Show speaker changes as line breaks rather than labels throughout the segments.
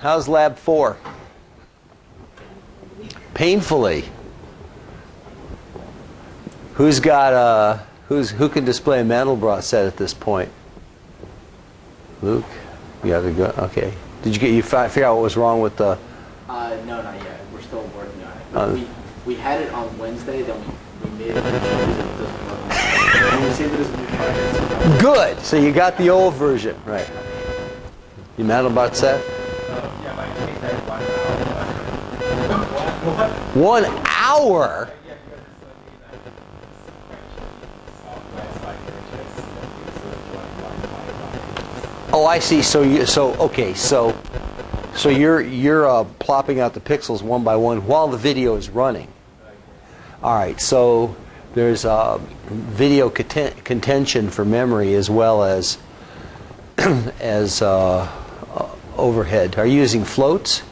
How's lab 4? Painfully. Who's got who can display a Mandelbrot set at this point? Luke, you have to go. Okay. Did you figure out what was wrong with the?
No, not yet. We're still working on it. We had it on Wednesday, then we made it. We saved it as a new project.
Good. So you got the old version, right? You Mandelbrot set?
Yeah, my case had 1 hour.
1 hour? Oh, I see. So you're plopping out the pixels one by one while the video is running. All right. So there's video contention for memory as well as overhead. Are you using floats?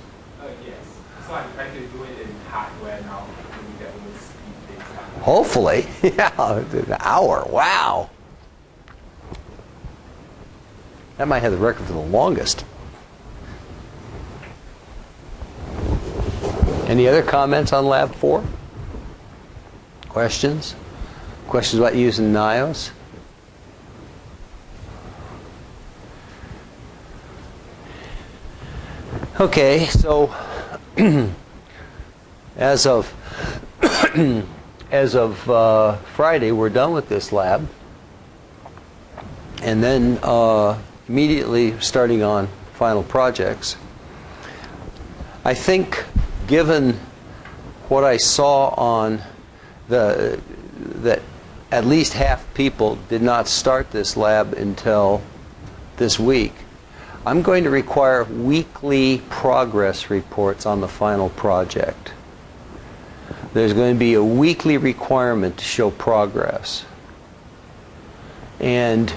Yes. So I'm trying to do it in hardware now.
Hopefully. Yeah, an hour. Wow. That might have the record for the longest. Any other comments on Lab 4? Questions? Questions about using NIOS? Okay, so as of Friday, we're done with this lab, and then immediately starting on final projects. I think, given what I saw on that at least half people did not start this lab until this week, I'm going to require weekly progress reports on the final project. There's going to be a weekly requirement to show progress. And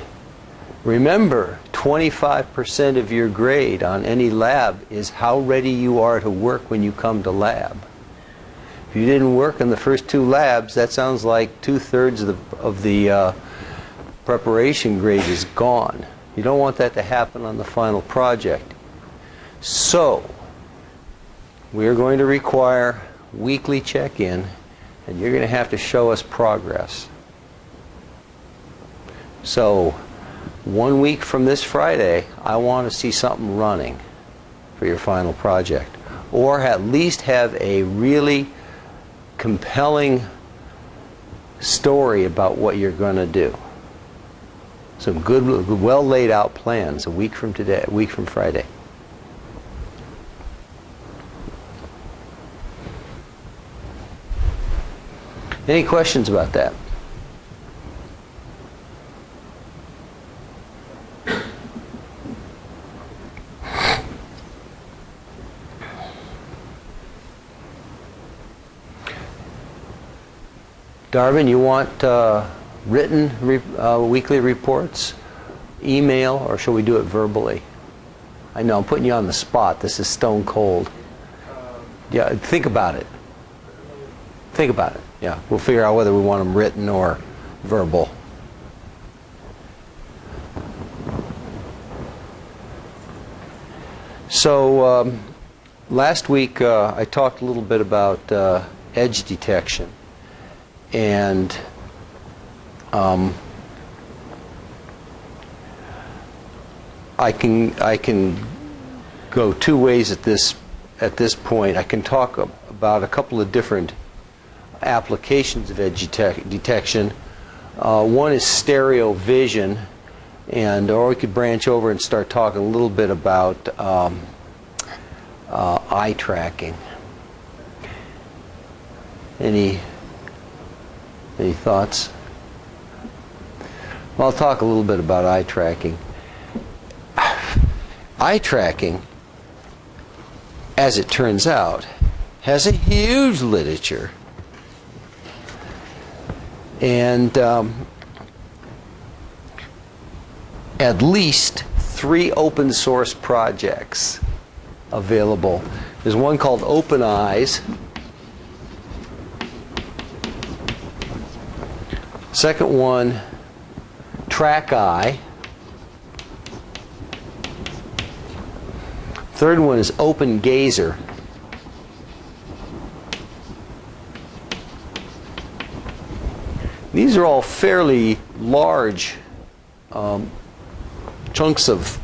remember, 25% of your grade on any lab is how ready you are to work when you come to lab. If you didn't work in the first 2 labs, that sounds like 2/3 of the preparation grade is gone. You don't want that to happen on the final project. So, we're going to require weekly check-in, and you're going to have to show us progress. So, 1 week from this Friday, I want to see something running for your final project. Or at least have a really compelling story about what you're going to do. Some good, well laid out plans a week from today, a week from Friday. Any questions about that? Darwin, you want written weekly reports, email, or shall we do it verbally? I know I'm putting you on the spot. This is stone cold. Yeah, think about it. Think about it. Yeah, we'll figure out whether we want them written or verbal. So last week I talked a little bit about edge detection. And I can go 2 ways at this point. I can talk about a couple of different applications of edge detection. One is stereo vision, or we could branch over and start talking a little bit about eye tracking. Any thoughts? Well, I'll talk a little bit about eye tracking. Eye tracking, as it turns out, has a huge literature. And at least 3 open source projects available. There's one called Open Eyes. Second one, Track Eye. Third one is open gazer. These are all fairly large chunks of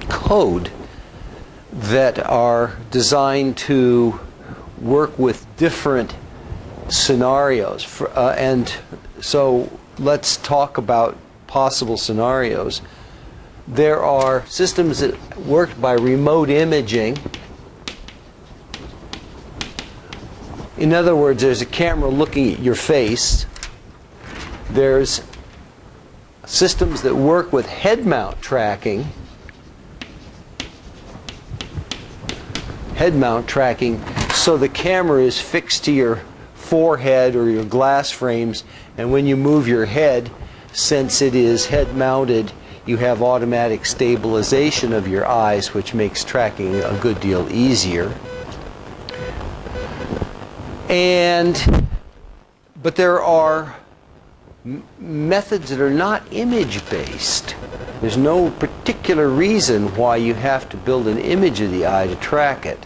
code that are designed to work with different scenarios. And so let's talk about possible scenarios. There are systems that work by remote imaging. In other words, there's a camera looking at your face. There's systems that work with head mount tracking. Head mount tracking, so the camera is fixed to your forehead or your glass frames, and when you move your head, since it is head mounted, you have automatic stabilization of your eyes, which makes tracking a good deal easier. But there are methods that are not image-based. There's no particular reason why you have to build an image of the eye to track it.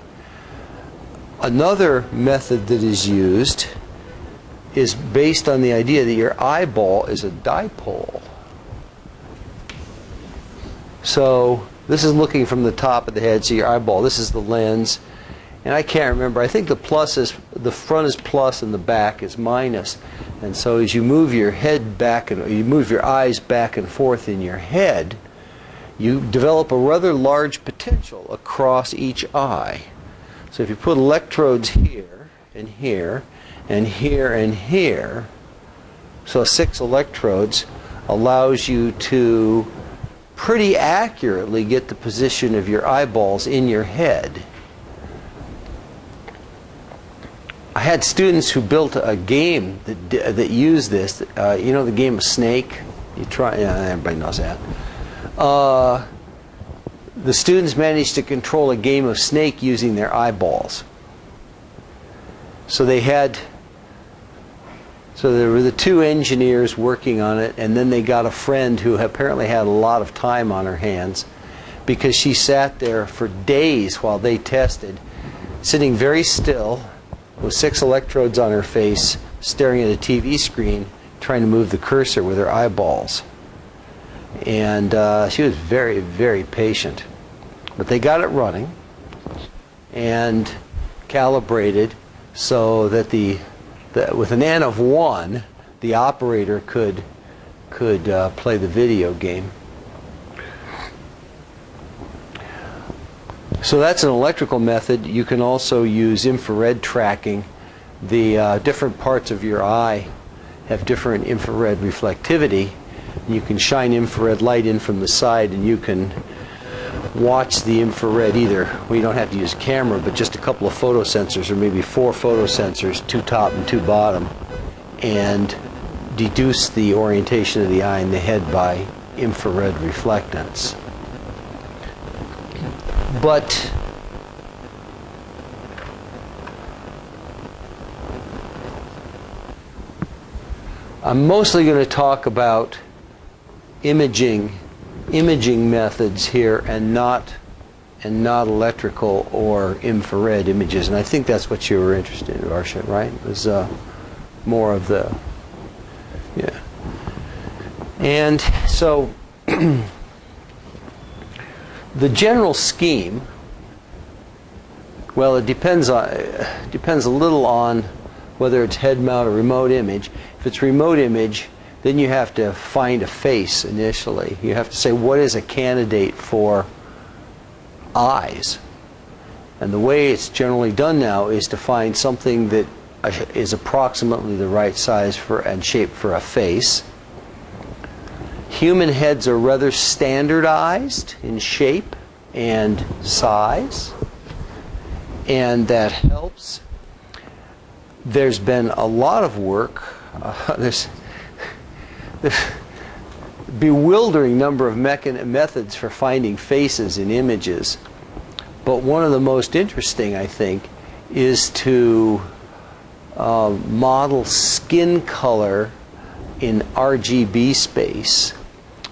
Another method that is used is based on the idea that your eyeball is a dipole. So this is looking from the top of the head, so your eyeball, this is the lens. And I can't remember, I think the front is plus and the back is minus. And so as you move your head back and you move your eyes back and forth in your head, you develop a rather large potential across each eye. So if you put electrodes here and here and here and here, so 6 electrodes allows you to pretty accurately get the position of your eyeballs in your head. I had students who built a game that used this. You know the game of Snake? You try, yeah, everybody knows that. The students managed to control a game of Snake using their eyeballs. So there were the 2 engineers working on it, and then they got a friend who apparently had a lot of time on her hands, because she sat there for days while they tested, sitting very still with 6 electrodes on her face, staring at a TV screen, trying to move the cursor with her eyeballs. And she was very, very patient. But they got it running and calibrated so that with an N of 1, the operator could play the video game. So that's an electrical method. You can also use infrared tracking. The different parts of your eye have different infrared reflectivity. You can shine infrared light in from the side, and you can watch the infrared either. Well, you don't have to use a camera, but just a couple of photosensors, or maybe 4 photosensors, 2 top and 2 bottom, and deduce the orientation of the eye and the head by infrared reflectance. But I'm mostly going to talk about imaging methods here, and not electrical or infrared images. And I think that's what you were interested in, Varsha, right? It was more of the, yeah. And so the general scheme, well, it depends a little on whether it's head mount or remote image. If it's remote image, then you have to find a face initially. You have to say, what is a candidate for eyes? And the way it's generally done now is to find something that is approximately the right size for and shape for a face. Human heads are rather standardized in shape and size, and that helps. There's been a lot of work. There's bewildering number of methods for finding faces in images, but one of the most interesting, I think, is to model skin color in RGB space.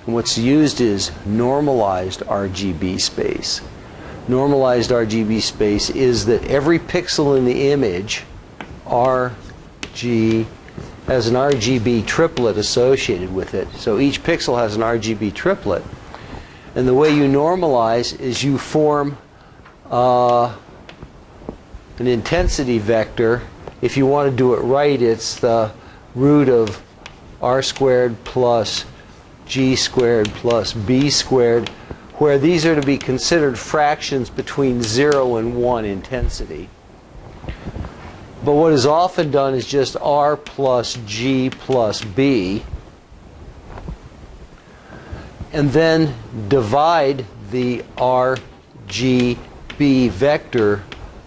And what's used is normalized RGB space. normalized RGB space is that every pixel in the image, RG, has an RGB triplet associated with it. So each pixel has an RGB triplet. And the way you normalize is you form an intensity vector. If you want to do it right, it's the root of R squared plus G squared plus B squared, where these are to be considered fractions between 0 and 1 intensity. But what is often done is just R plus G plus B, and then divide the RGB vector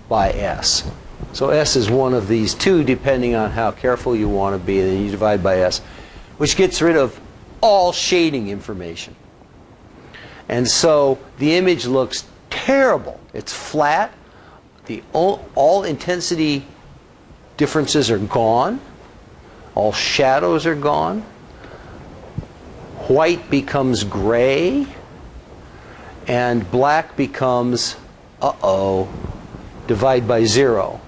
by S. So S is one of these two, depending on how careful you want to be, and then you divide by S, which gets rid of all shading information. And so the image looks terrible. It's flat. All intensity differences are gone. All shadows are gone. White becomes gray. And black becomes, divide by 0.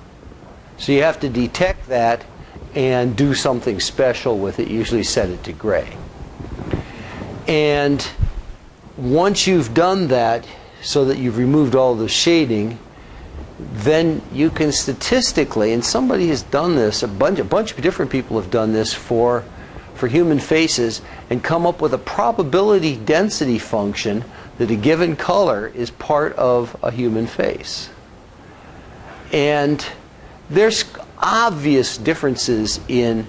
So you have to detect that and do something special with it, usually set it to gray. And once you've done that, so that you've removed all the shading, then you can statistically, and somebody has done this, a bunch of different people have done this for human faces, and come up with a probability density function that a given color is part of a human face. And there's obvious differences in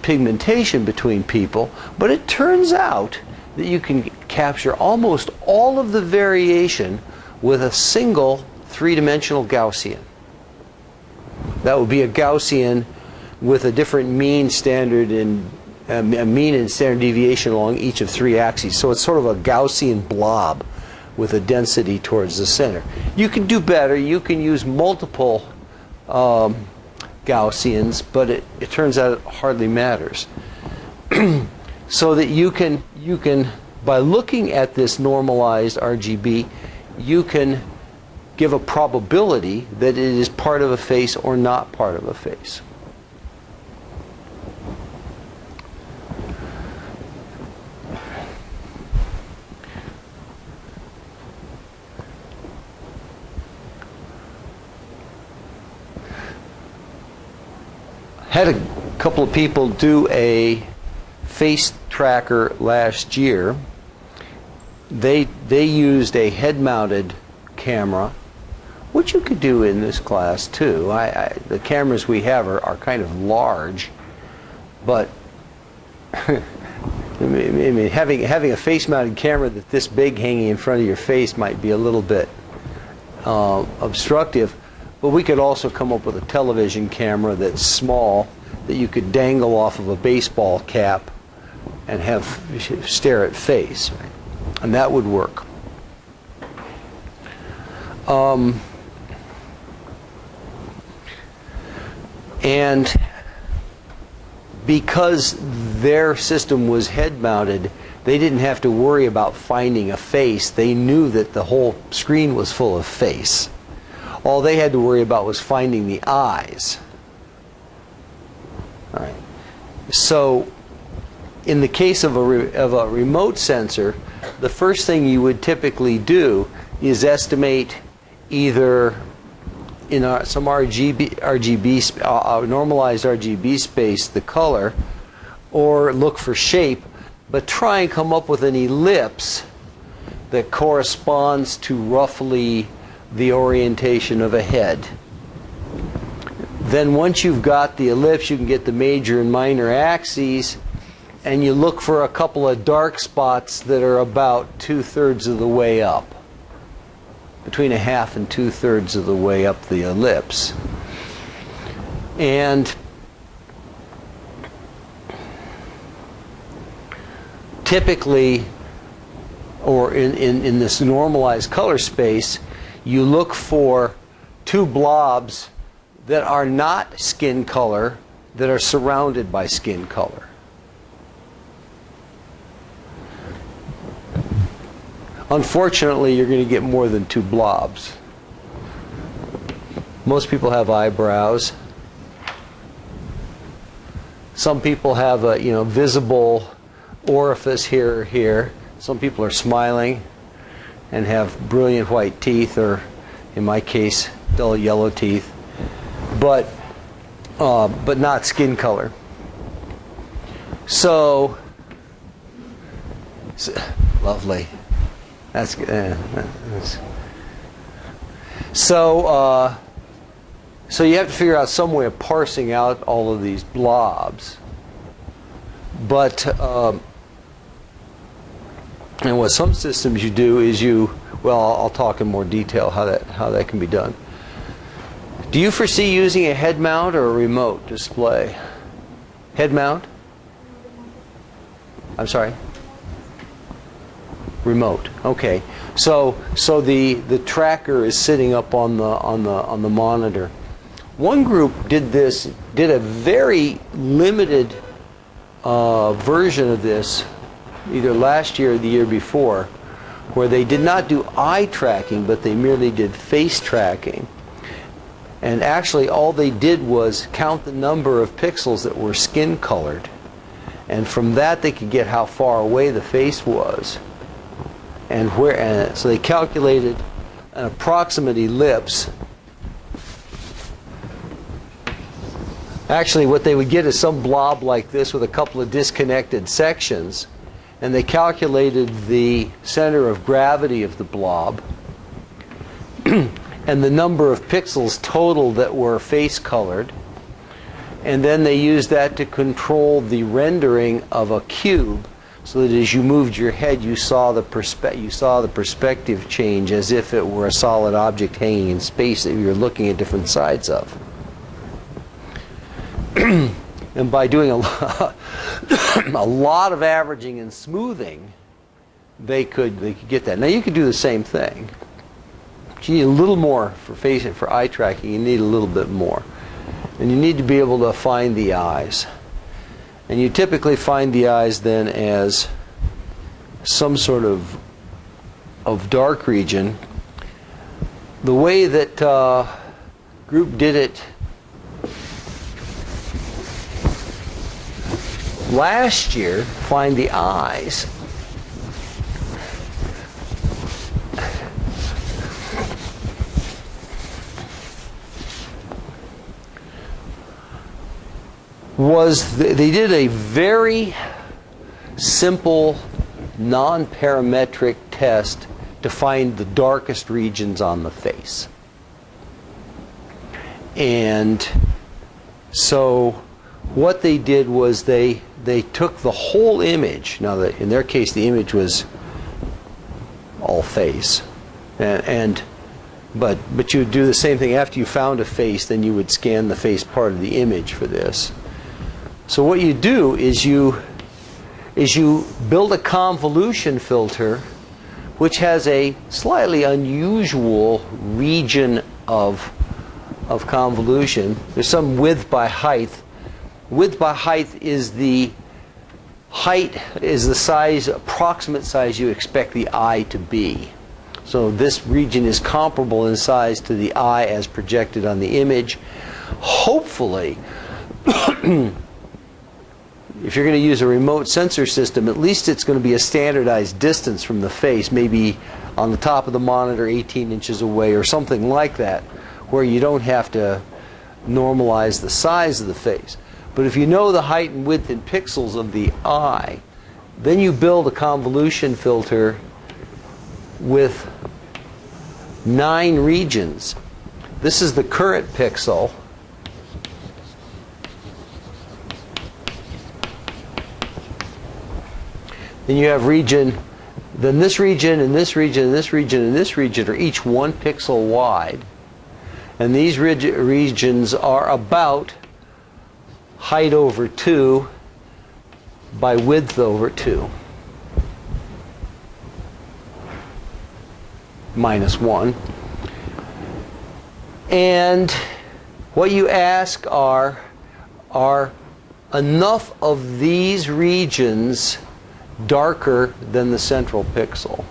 pigmentation between people, but it turns out that you can capture almost all of the variation with a single three-dimensional Gaussian. That would be a Gaussian with a different mean, standard, and mean and standard deviation along each of 3 axes. So it's sort of a Gaussian blob with a density towards the center. You can do better. You can use multiple Gaussians, but it turns out it hardly matters. So that you can, by looking at this normalized RGB, you can give a probability that it is part of a face or not part of a face. Had a couple of people do a face tracker last year. They used a head-mounted camera, which you could do in this class too. The cameras we have are kind of large, but I mean, having a face-mounted camera that's this big hanging in front of your face might be a little bit obstructive. But we could also come up with a television camera that's small that you could dangle off of a baseball cap and have stare at face, right? And that would work. And because their system was head-mounted, they didn't have to worry about finding a face. They knew that the whole screen was full of face. All they had to worry about was finding the eyes. All right. So in the case of a remote sensor, the first thing you would typically do is estimate either in some normalized RGB space the color, or look for shape, but try and come up with an ellipse that corresponds to roughly the orientation of a head. Then once you've got the ellipse, you can get the major and minor axes, and you look for a couple of dark spots that are about 2/3 of the way up, between 1/2 and 2/3 of the way up the ellipse. And typically, or in this normalized color space, you look for 2 blobs that are not skin color, that are surrounded by skin color. Unfortunately, you're going to get more than 2 blobs. Most people have eyebrows. Some people have a visible orifice here or here. Some people are smiling and have brilliant white teeth, or in my case, dull yellow teeth, but not skin color. So lovely. That's good. So you have to figure out some way of parsing out all of these blobs. But and what some systems you do is I'll talk in more detail how that can be done. Do you foresee using a head mount or a remote display? Head mount? I'm sorry? Remote. Okay. So the tracker is sitting up on the monitor. One group did a very limited version of this, either last year or the year before, where they did not do eye tracking, but they merely did face tracking. And actually all they did was count the number of pixels that were skin colored. And from that they could get how far away the face was. And so they calculated an approximate ellipse. Actually, what they would get is some blob like this with a couple of disconnected sections, and they calculated the center of gravity of the blob and the number of pixels total that were face colored, and then they used that to control the rendering of a cube, so that as you moved your head, you saw the perspective change as if it were a solid object hanging in space that you were looking at different sides of. And by doing a lot of averaging and smoothing, they could get that. Now you could do the same thing. You need a little more for eye tracking. You need a little bit more, and you need to be able to find the eyes. And you typically find the eyes then as some sort of dark region. The way that group did it last year, find the eyes, was they did a very simple non-parametric test to find the darkest regions on the face. And so what they did was they took the whole image. Now, in their case, the image was all face, but you would do the same thing after you found a face. Then you would scan the face part of the image for this. So what you do is you build a convolution filter, which has a slightly unusual region of convolution. There's some width by height. Width by height is the size, approximate size you expect the eye to be. So this region is comparable in size to the eye as projected on the image. Hopefully, if you're going to use a remote sensor system, at least it's going to be a standardized distance from the face, maybe on the top of the monitor 18 inches away or something like that, where you don't have to normalize the size of the face. But if you know the height and width in pixels of the eye, then you build a convolution filter with 9 regions. This is the current pixel. Then you have region, then this region, and this region, and this region, and this region are each 1 pixel wide. And these regions are about height over 2 by width over 2 minus 1. And what you ask are enough of these regions darker than the central pixel?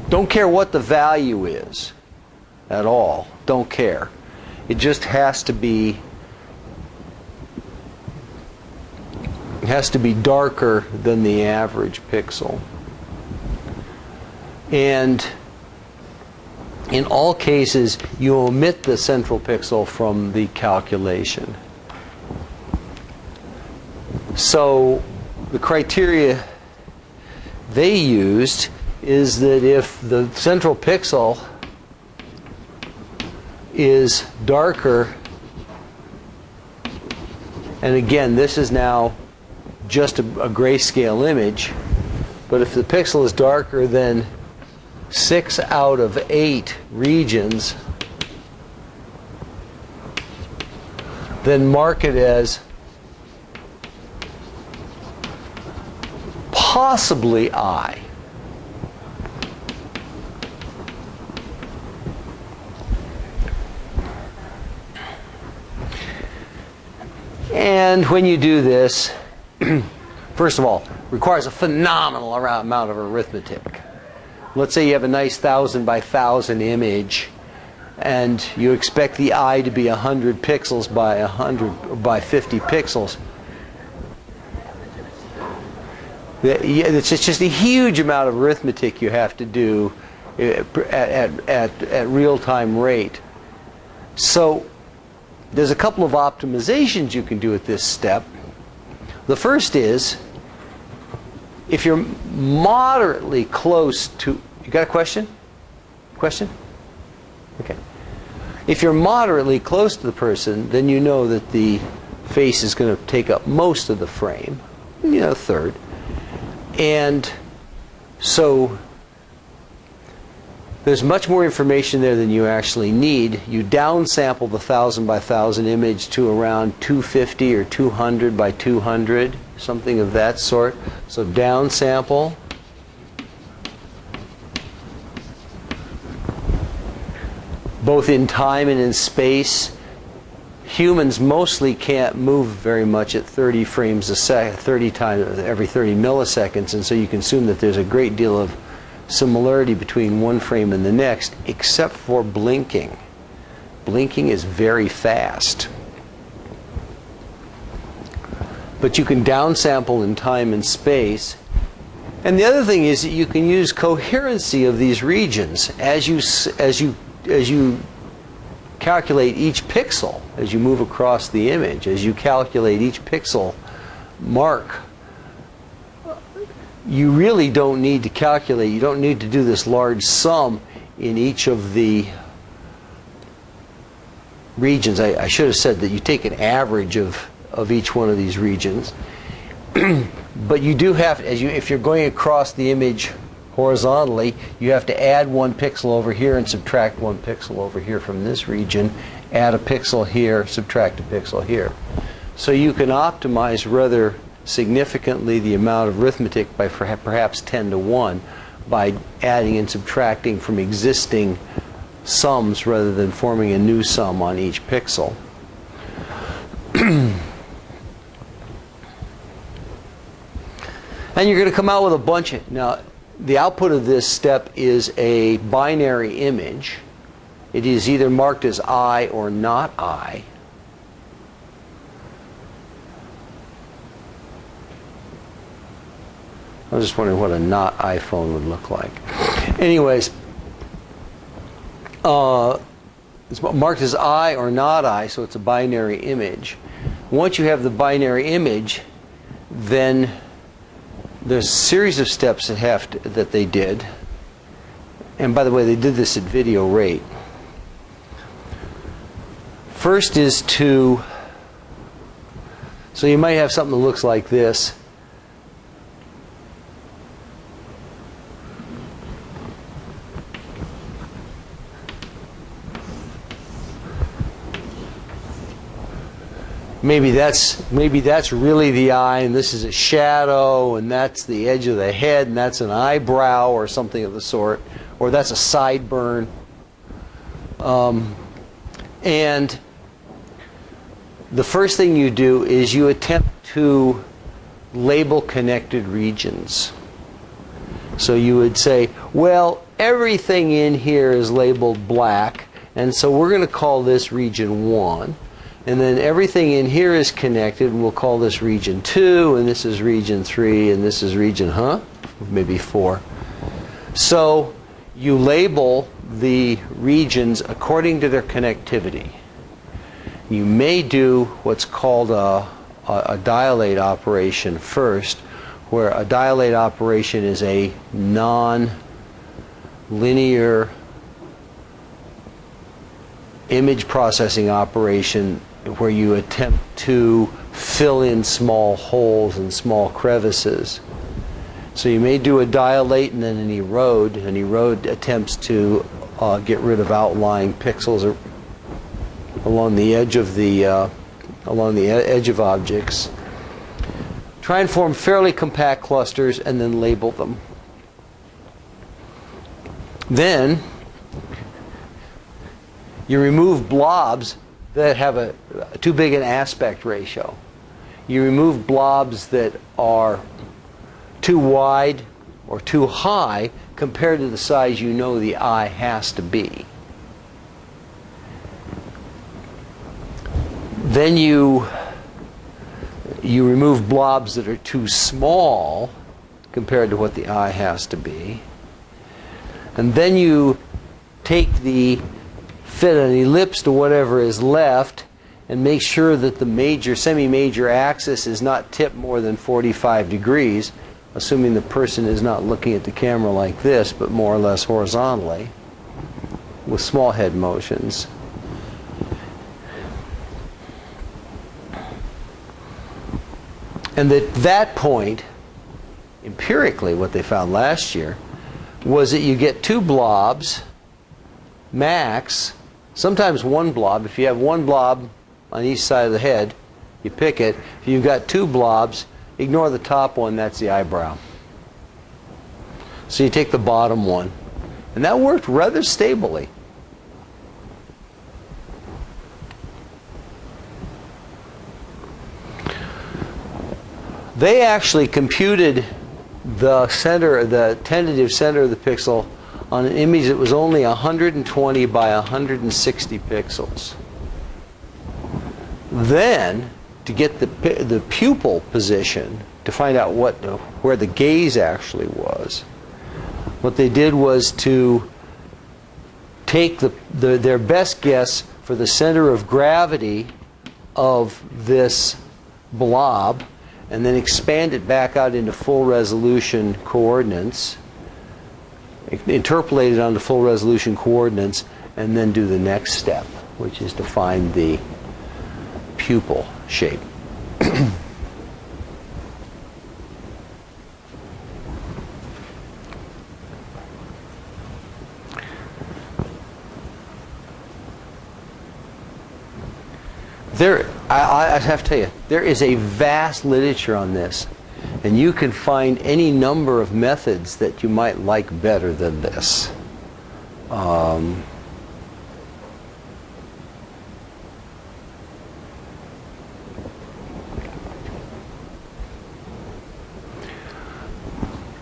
Don't care what the value is at all. Don't care. It just has to be darker than the average pixel. And in all cases, you omit the central pixel from the calculation. So the criteria they used is that if the central pixel is darker, and again, this is now just a grayscale image, but if the pixel is darker than 6 out of 8 regions, then mark it as possibly I. And when you do this, first of all, requires a phenomenal amount of arithmetic. Let's say you have a nice 1,000 by 1,000 image, and you expect the eye to be 100 pixels by 100 by 50 pixels. It's just a huge amount of arithmetic you have to do at real-time rate. So there's a couple of optimizations you can do at this step. The first is, if you're moderately close to... You got a question? Question? Okay. If you're moderately close to the person, then you know that the face is going to take up most of the frame, a third. And so there's much more information there than you actually need. You downsample the 1,000 by 1,000 image to around 250 or 200 by 200, something of that sort. So downsample. Both in time and in space. Humans mostly can't move very much at 30 frames a second, 30 times every 30 milliseconds, and so you can assume that there's a great deal of similarity between one frame and the next, except for blinking. Blinking is very fast. But you can downsample in time and space. And the other thing is that you can use coherency of these regions as you calculate each pixel, as you move across the image, as you calculate each pixel mark. You really don't need to calculate, you don't need to do this large sum in each of the regions. I should have said that you take an average of each one of these regions. But you do have, if you're going across the image horizontally, you have to add 1 pixel over here and subtract 1 pixel over here from this region, add a pixel here, subtract a pixel here. So you can optimize rather significantly the amount of arithmetic by perhaps 10 to 1 by adding and subtracting from existing sums rather than forming a new sum on each pixel. And you're going to come out with a bunch of... Now, the output of this step is a binary image. It is either marked as I or not I. I was just wondering what a not iPhone would look like. Anyways, it's marked as I or not I, so it's a binary image. Once you have the binary image, then there's a series of steps that they did. And by the way, they did this at video rate. First is to... So you might have something that looks like this. Maybe that's really the eye, and this is a shadow, and that's the edge of the head, and that's an eyebrow or something of the sort, or that's a sideburn. And the first thing you do is you attempt to label connected regions. So you would say, well, everything in here is labeled black, and so we're going to call this region 1. And then everything in here is connected, and we'll call this region 2, and this is region 3, and this is region, maybe 4. So you label the regions according to their connectivity. You may do what's called a dilate operation first, where a dilate operation is a non-linear image processing operation where you attempt to fill in small holes and small crevices. So you may do a dilate and then an erode. An erode attempts to get rid of outlying pixels along the edge of edge of objects. Try and form fairly compact clusters and then label them. Then you remove blobs that have too big an aspect ratio. You remove blobs that are too wide or too high compared to the size you know the eye has to be. Then you remove blobs that are too small compared to what the eye has to be. And then you take the fit an ellipse to whatever is left and make sure that the semi-major axis is not tipped more than 45 degrees, assuming the person is not looking at the camera like this, but more or less horizontally, with small head motions. And at that point, empirically, what they found last year was that you get 2 blobs, max, sometimes 1 blob. If you have 1 blob on each side of the head, you pick it. If you've got 2 blobs, ignore the top one, that's the eyebrow. So you take the bottom one. And that worked rather stably. They actually computed the tentative center of the pixel on an image that was only 120 by 160 pixels. Then, to get the pupil position, to find out where the gaze actually was, what they did was to take their best guess for the center of gravity of this blob and then expand it back out into full resolution coordinates, interpolate it onto full resolution coordinates, and then do the next step, which is to find the pupil shape. I have to tell you, there is a vast literature on this, and you can find any number of methods that you might like better than this.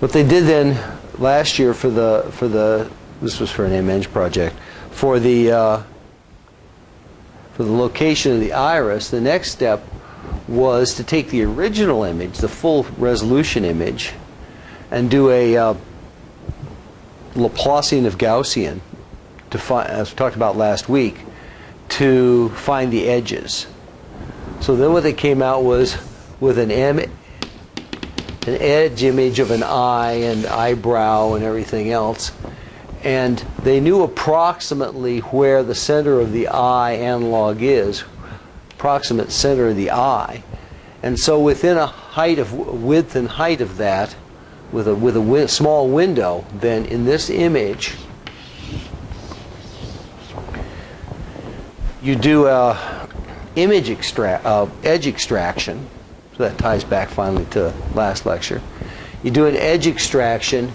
What they did then last year this was for an MNG project, for the location of the iris, the next step was to take the original image, the full resolution image, and do a Laplacian of Gaussian, to find, as we talked about last week, to find the edges. So then what they came out was with an edge image of an eye and eyebrow and everything else. And they knew approximately where the center of the eye analog is, approximate center of the eye. And so within a width and height of that, with a small window, then in this image, you do edge extraction. So that ties back finally to last lecture. You do an edge extraction.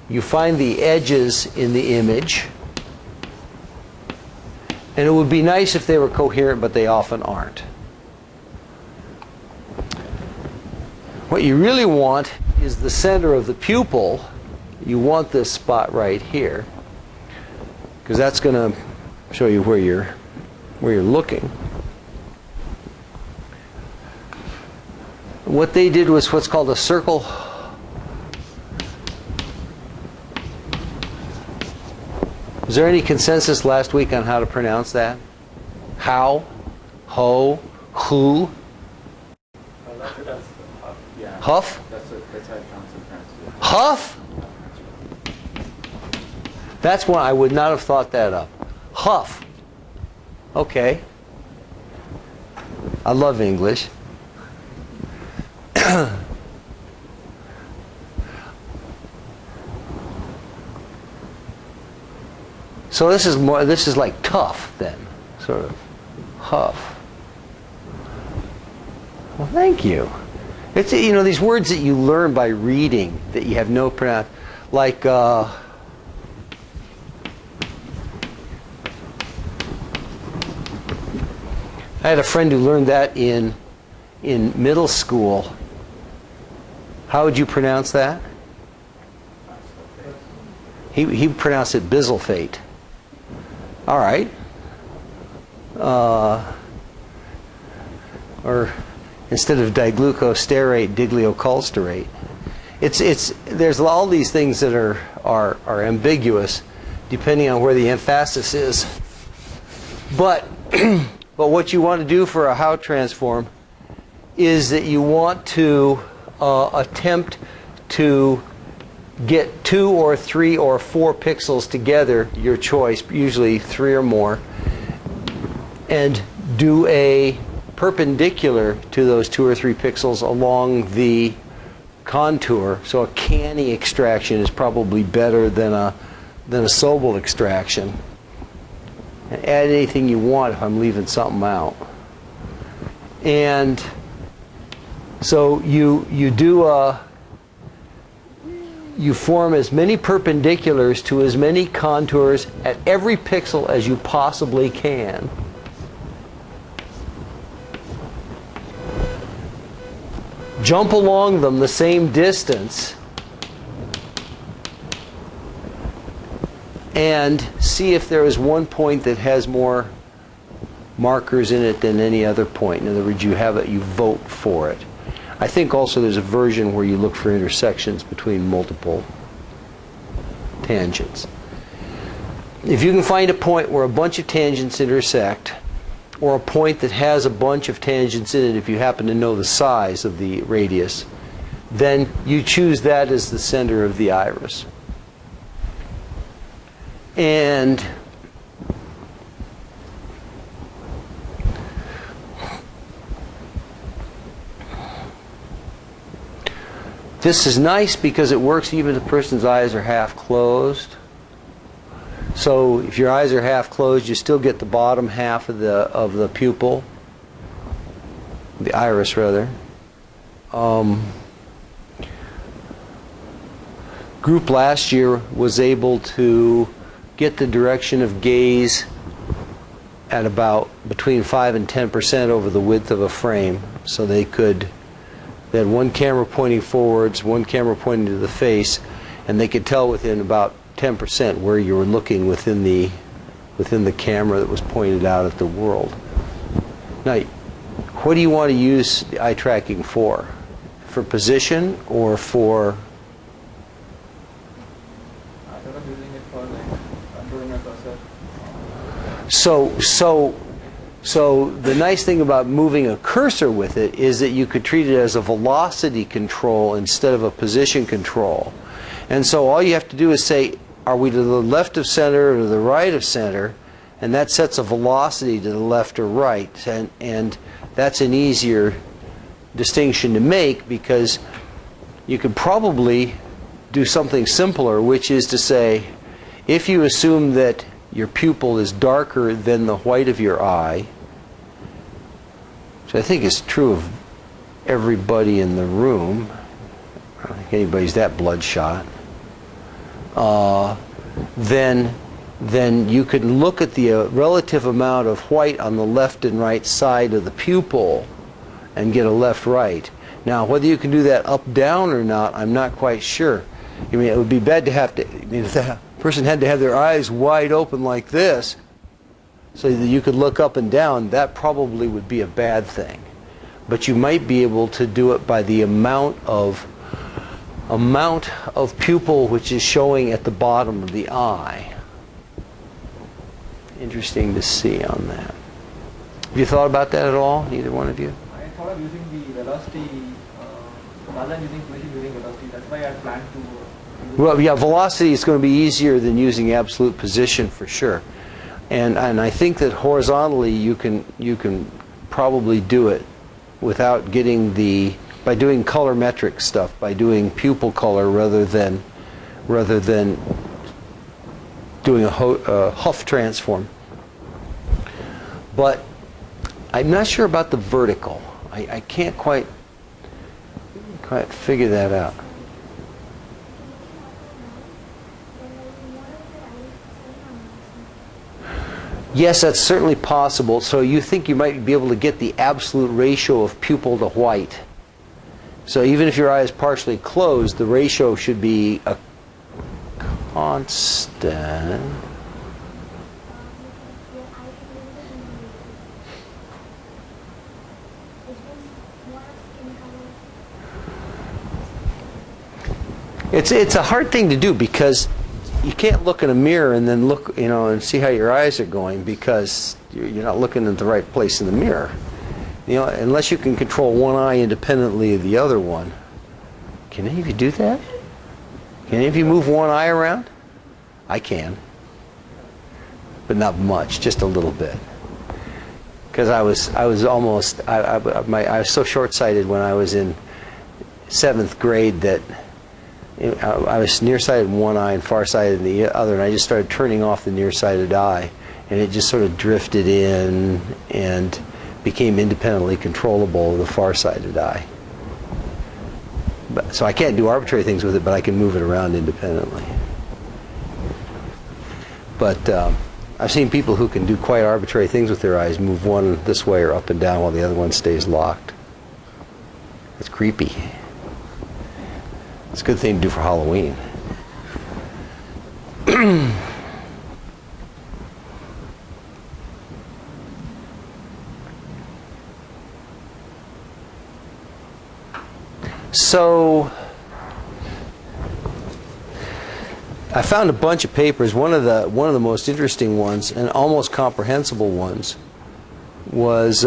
You find the edges in the image, and it would be nice if they were coherent, but they often aren't. What you really want is the center of the pupil you want this spot right here, because that's going to show you where you're looking. What they did was what's called a circle. Is there any consensus last week on how to pronounce that? How? Ho? Who?
Yeah.
Huff?
That's how Johnson pronounces it.
Huff? That's one I would not have thought that up. Huff. Okay. I love English. So this is like tough then, sort of. Huff. Well, thank you. It's, you know, these words that you learn by reading that you have no pronoun, like I had a friend who learned that in middle school. How would you pronounce that? He pronounced it bisulfate. All right. Or instead of diglucosterate, diglioculsterate. There's all these things that are ambiguous depending on where the emphasis is. But but what you want to do for a how transform is that you want to attempt to get 2 or 3 or 4 pixels together, your choice, usually 3 or more, and do a perpendicular to those 2 or 3 pixels along the contour. So a canny extraction is probably better than a Sobel extraction. And add anything you want if I'm leaving something out. And so you form as many perpendiculars to as many contours at every pixel as you possibly can. Jump along them the same distance and see if there is one point that has more markers in it than any other point. In other words, you vote for it. I think also there's a version where you look for intersections between multiple tangents. If you can find a point where a bunch of tangents intersect, or a point that has a bunch of tangents in it, if you happen to know the size of the radius, then you choose that as the center of the iris. And this is nice because it works even if the person's eyes are half closed. So if your eyes are half closed, you still get the bottom half of the pupil, the iris rather. Group last year was able to get the direction of gaze at about between 5 and 10% over the width of a frame. So they had one camera pointing forwards, one camera pointing to the face, and they could tell within about 10% where you were looking within the camera that was pointed out at the world. Now, what do you want to use the eye tracking for? For position or for?
I was using it for doing a cursor.
So the nice thing about moving a cursor with it is that you could treat it as a velocity control instead of a position control. And so all you have to do is say, are we to the left of center or to the right of center? And that sets a velocity to the left or right. And that's an easier distinction to make because you could probably do something simpler, which is to say, if you assume that your pupil is darker than the white of your eye, which I think is true of everybody in the room. I don't think anybody's that bloodshot. Then you could look at the relative amount of white on the left and right side of the pupil and get a left-right. Now, whether you can do that up-down or not, I'm not quite sure. I mean, it would be bad to have to, I mean, if the person had to have their eyes wide open like this so that you could look up and down, that probably would be a bad thing. But you might be able to do it by the amount of pupil which is showing at the bottom of the eye. Interesting to see on that. Have you thought about that at all, either one of you?
I thought of using the velocity, rather than using position, using velocity. That's why I planned to.
Well, yeah, velocity is going to be easier than using absolute position for sure. And I think that horizontally you can probably do it without getting by doing colorimetric stuff, by doing pupil color rather than doing a Huff transform. But I'm not sure about the vertical. I can't quite figure that out. Yes, that's certainly possible. So you think you might be able to get the absolute ratio of pupil to white. So even if your eye is partially closed, the ratio should be a constant. It's a hard thing to do because you can't look in a mirror and then look, and see how your eyes are going because you're not looking at the right place in the mirror. Unless you can control one eye independently of the other one. Can any of you do that? Can any of you move one eye around? I can. But not much, just a little bit. Because I was so short-sighted when I was in 7th grade that I was nearsighted in one eye and farsighted in the other, and I just started turning off the nearsighted eye, and it just sort of drifted in and became independently controllable of the farsighted eye. So I can't do arbitrary things with it, but I can move it around independently. But I've seen people who can do quite arbitrary things with their eyes, move one this way or up and down while the other one stays locked. It's creepy. It's a good thing to do for Halloween. So I found a bunch of papers. One of the most interesting ones and almost comprehensible ones was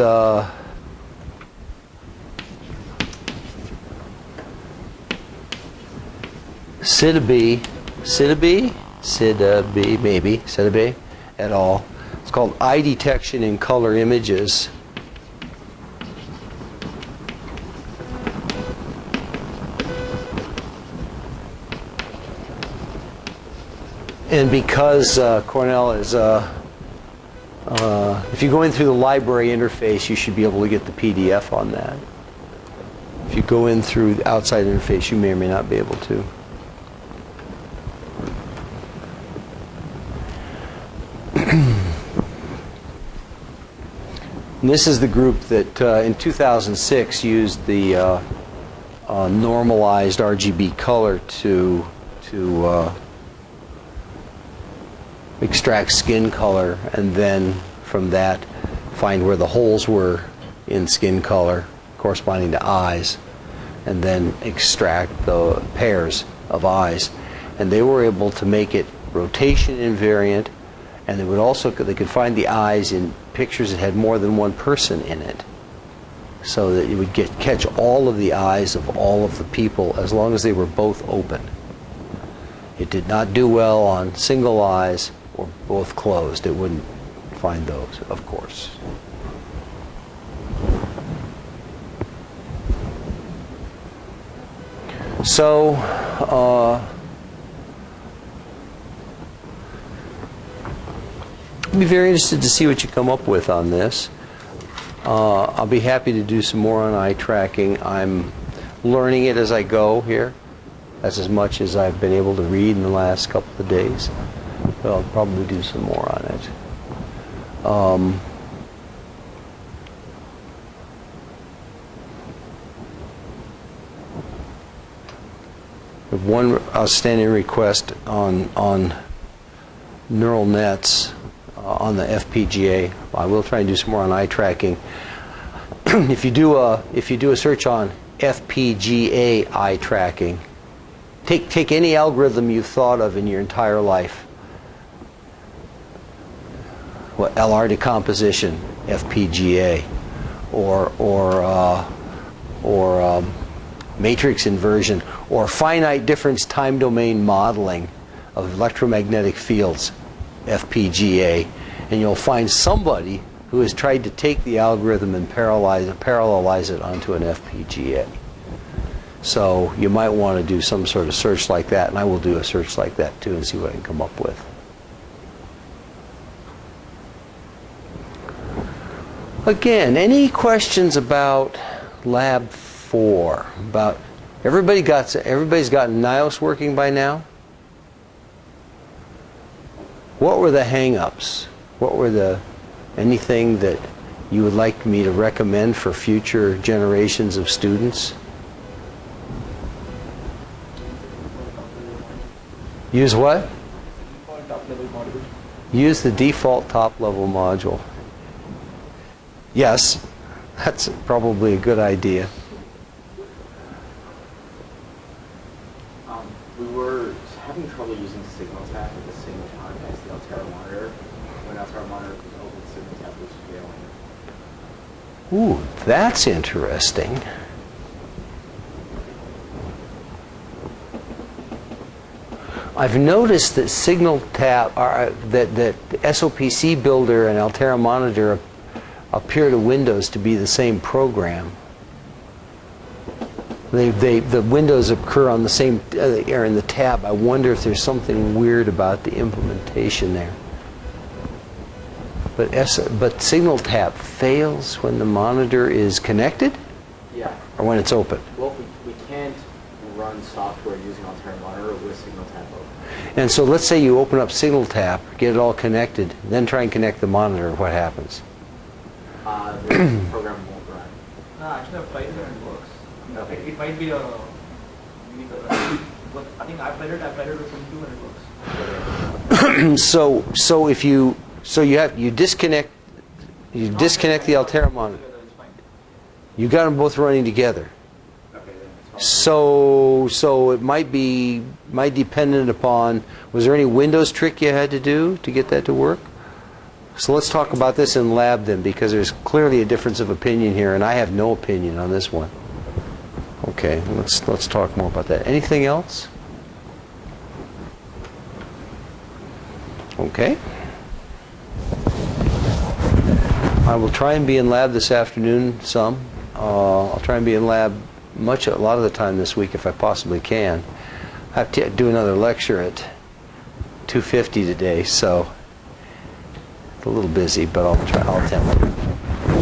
Sidabe et al. It's called Eye Detection in Color Images. And because Cornell is, if you go in through the library interface, you should be able to get the PDF on that. If you go in through the outside interface, you may or may not be able to. And this is the group that in 2006 used the normalized RGB color to extract skin color, and then from that find where the holes were in skin color corresponding to eyes, and then extract the pairs of eyes. And they were able to make it rotation invariant, and they could find the eyes in pictures that had more than one person in it, so that you would catch all of the eyes of all of the people as long as they were both open. It did not do well on single eyes or both closed. It wouldn't find those, of course. So I'd be very interested to see what you come up with on this. I'll be happy to do some more on eye tracking. I'm learning it as I go here. That's as much as I've been able to read in the last couple of days. But I'll probably do some more on it. one outstanding request on neural nets on the FPGA. I will try and do some more on eye tracking. If you do a search on FPGA eye tracking, take any algorithm you've thought of in your entire life. What, LR decomposition, FPGA, or matrix inversion, or finite difference time domain modeling of electromagnetic fields, FPGA, and you'll find somebody who has tried to take the algorithm and parallelize it onto an FPGA. So you might want to do some sort of search like that, and I will do a search like that too and see what I can come up with. Again, any questions about Lab 4? About everybody's gotten NIOS working by now? What were the hang-ups? What were anything that you would like me to recommend for future generations of students? Use what? Use the default top-level module. Yes, that's probably a good idea.
We were having trouble using signal tap at the same time as the Altera monitor. When Altera monitor was open, signal tap was failing.
Ooh, that's interesting. I've noticed that signal tap, that the SOPC builder and Altera monitor appear to Windows to be the same program. The windows occur on the same are in the tab. I wonder if there's something weird about the implementation there. But signal tap fails when the monitor is connected?
Yeah.
Or when it's open?
Well, we can't run software using Altera monitor with signal tap open.
And so let's say you open up signal tap, get it all connected, then try and connect the monitor. What happens?
The program won't run.
No, actually I've tried it and it works.
Okay.
It might be a unique but I think I've tried it with Ubuntu and it works.
So if you disconnect the Altera monitor.
It's fine.
You got them both running together.
Okay, then it's
So it might dependent upon, was there any Windows trick you had to do to get that to work? So let's talk about this in lab then, because there's clearly a difference of opinion here, and I have no opinion on this one. Okay, let's talk more about that. Anything else? Okay. I will try and be in lab this afternoon some. I'll try and be in lab a lot of the time this week if I possibly can. I have to do another lecture at 2:50 today, so a little busy, but I'll attend.